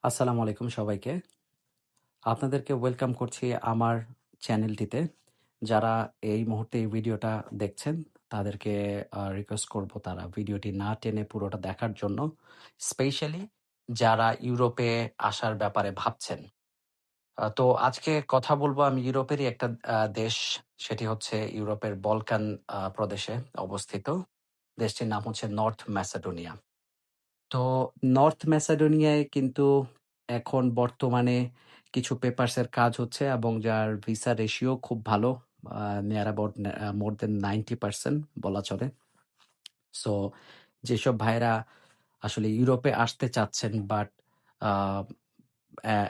আসসালামু আলাইকুম সবাইকে। আপনাদেরকে ওয়েলকাম করছি আমার চ্যানেলটিতে। যারা এই মুহূর্তে এই ভিডিওটা দেখছেন, তাদেরকে রিকোয়েস্ট করব তারা ভিডিওটি না টেনে পুরোটা দেখার জন্য। স্পেশালি যারা ইউরোপে আসার ব্যাপারে ভাবছেন। তো আজকে কথা বলব আমি ইউরোপেরই একটা দেশ, সেটি হচ্ছে ইউরোপের বলকান প্রদেশে অবস্থিত। দেশটির নাম হচ্ছে নর্থ ম্যাসেডোনিয়া। তো নর্থ ম্যাসেডোনিয়ায় কিন্তু এখন বর্তমানে কিছু পেপারসের কাজ হচ্ছে এবং যার ভিসা রেশিও খুব ভালো। নিয়ার অ্যাবাউট মোর দেন 90% বলা চলে। সো যেসব ভাইয়েরা আসলে ইউরোপে আসতে চাচ্ছেন বাট আ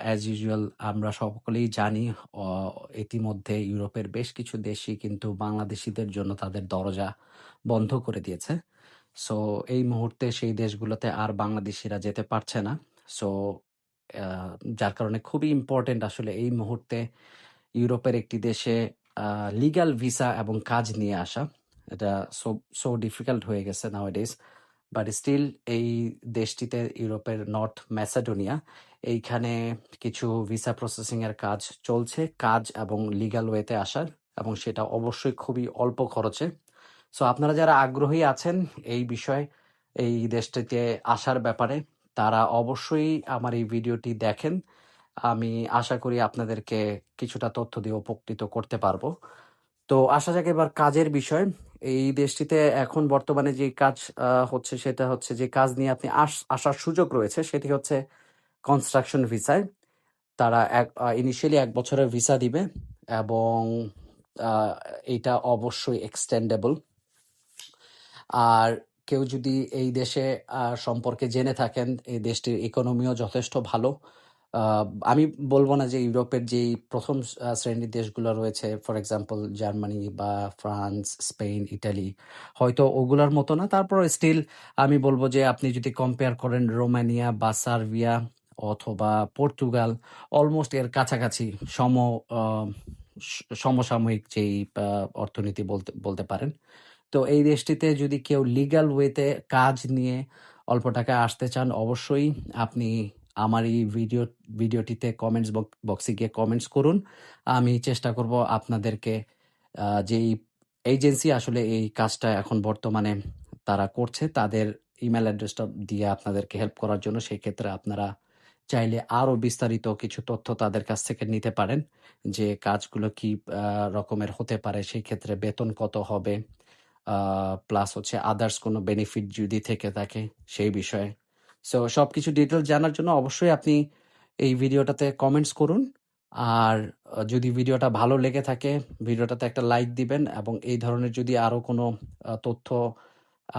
অ্যাজ ইউজুয়াল আমরা সকলেই জানি অ ইতিমধ্যে ইউরোপের বেশ কিছু দেশই কিন্তু বাংলাদেশীদের জন্য তাদের দরজা বন্ধ করে দিয়েছে। সো এই মুহূর্তে সেই দেশগুলোতে আর বাংলাদেশীরা যেতে পারছে না। সো আ যার কারণে খুবই ইম্পোর্টেন্ট আসলে এই মুহূর্তে ইউরোপের একটি দেশে আ লিগ্যাল ভিসা এবং কাজ নিয়ে আসা। এটা সো ডিফিকাল্ট হয়ে গেছে নাওয়াডেজ। বাট স্টিল এই দেশটিতে ইউরোপের নর্থ ম্যাসেডোনিয়া, এইখানে কিছু ভিসা প্রসেসিং এর কাজ চলছে। কাজ এবং লিগ্যাল ওয়েতে আসার, এবং সেটা অবশ্যই খুবই অল্প খরচে। সো আপনারা যারা আগ্রহী আছেন এই বিষয়ে, এই দেশটিতে আসার ব্যাপারে, তারা অবশ্যই আমার এই ভিডিওটি দেখেন। আমি আশা করি আপনাদেরকে কিছুটা তথ্য দিয়ে উপকৃত করতে পারবো। তো আসা যাক এবার কাজের বিষয়। এই দেশটিতে এখন বর্তমানে যে কাজ হচ্ছে সেটা হচ্ছে, যে কাজ নিয়ে আপনি আসার সুযোগ রয়েছে সেটি হচ্ছে কনস্ট্রাকশন ভিসায়। তারা ইনিশিয়ালি ১ বছরের ভিসা দিবে এবং আ এইটা অবশ্যই এক্সটেন্ডেবল। আর কেউ যদি এই দেশে সম্পর্কে জেনে থাকেন, এই দেশটির ইকোনমিও যথেষ্ট ভালো। আ আমি বলব না যে ইউরোপের যেই ১ম শ্রেণীর দেশগুলো রয়েছে, ফর এক্সাম্পল জার্মানি বা ফ্রান্স, স্পেন, ইটালি, হয়তো ওগুলার মতো না। তারপরেও স্টিল আমি বলব যে আপনি যদি কম্পেয়ার করেন রোমানিয়া বা সার্বিয়া অথবা পর্তুগাল, অলমোস্ট এর কাছাকাছি আ স সমসাময়িক যেই আ অর্থনীতি বলতে বলতে পারেন। তো এই দেশটিতে যদি কেউ লিগ্যাল ওয়েতে কাজ নিয়ে অল্প টাকায় আসতে চান, অবশ্যই আপনি আমার এই ভিডিওটিতে কমেন্টস বক্সে গিয়ে কমেন্টস করুন। আমি চেষ্টা করব আপনাদেরকে যেই এজেন্সি আসলে এই কাজটা এখন বর্তমানে তারা করছে, তাদের ইমেইল অ্যাড্রেসটা দিয়ে আপনাদেরকে হেল্প করার জন্য। সেক্ষেত্রে আপনারা চাইলে আরো বিস্তারিত কিছু তথ্য তাদের কাছ থেকে নিতে পারেন, যে কাজগুলো কি আ রকমের হতে পারে, সেই ক্ষেত্রে বেতন কত হবে? আ প্লাস হচ্ছে আদার্স কোনো বেনিফিট যদি থেকে থাকে সেই বিষয়ে। সো সবকিছু ডিটেইলস জানার জন্য অবশ্যই আপনি এই ভিডিওটাতে কমেন্টস করুন। আর যদি ভিডিওটা ভালো লেগে থাকে, ভিডিওটাতে একটা লাইক দিবেন, এবং এই ধরনের যদি আরো কোনো তথ্য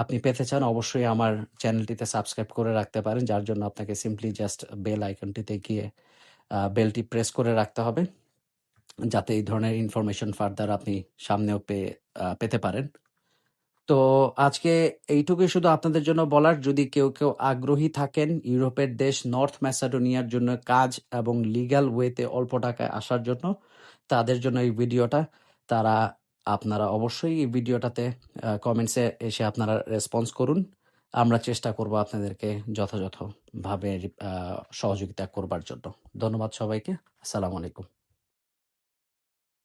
আপনি পেতে চান, অবশ্যই আমার চ্যানেলটিতে সাবস্ক্রাইব করে রাখতে পারেন। যার জন্য আপনাকে সিম্পলি জাস্ট বেল আইকনটিতে গিয়ে বেলটি প্রেস করে রাখতে হবে, যাতে এই ধরনের ইনফরমেশন ফার্দার আপনি সামনেও পেতে পারেন। তো আজকে এইটুকুই শুধু আপনাদের জন্য বলার, যদি কেউ আগ্রহী থাকেন ইউরোপের দেশ নর্থ ম্যাসেডোনিয়ার জন্য কাজ এবং লিগ্যাল ওয়েতে অল্প টাকায় আসার জন্য, তাদের জন্য এই ভিডিওটা। তারা আপনারা অবশ্যই এই ভিডিওটাতে কমেন্টসে এসে আপনারা রেসপন্স করুন। আমরা চেষ্টা করব আপনাদেরকে যথাযথভাবে সহযোগিতা করবার জন্য। ধন্যবাদ সবাইকে। আসসালামু আলাইকুম।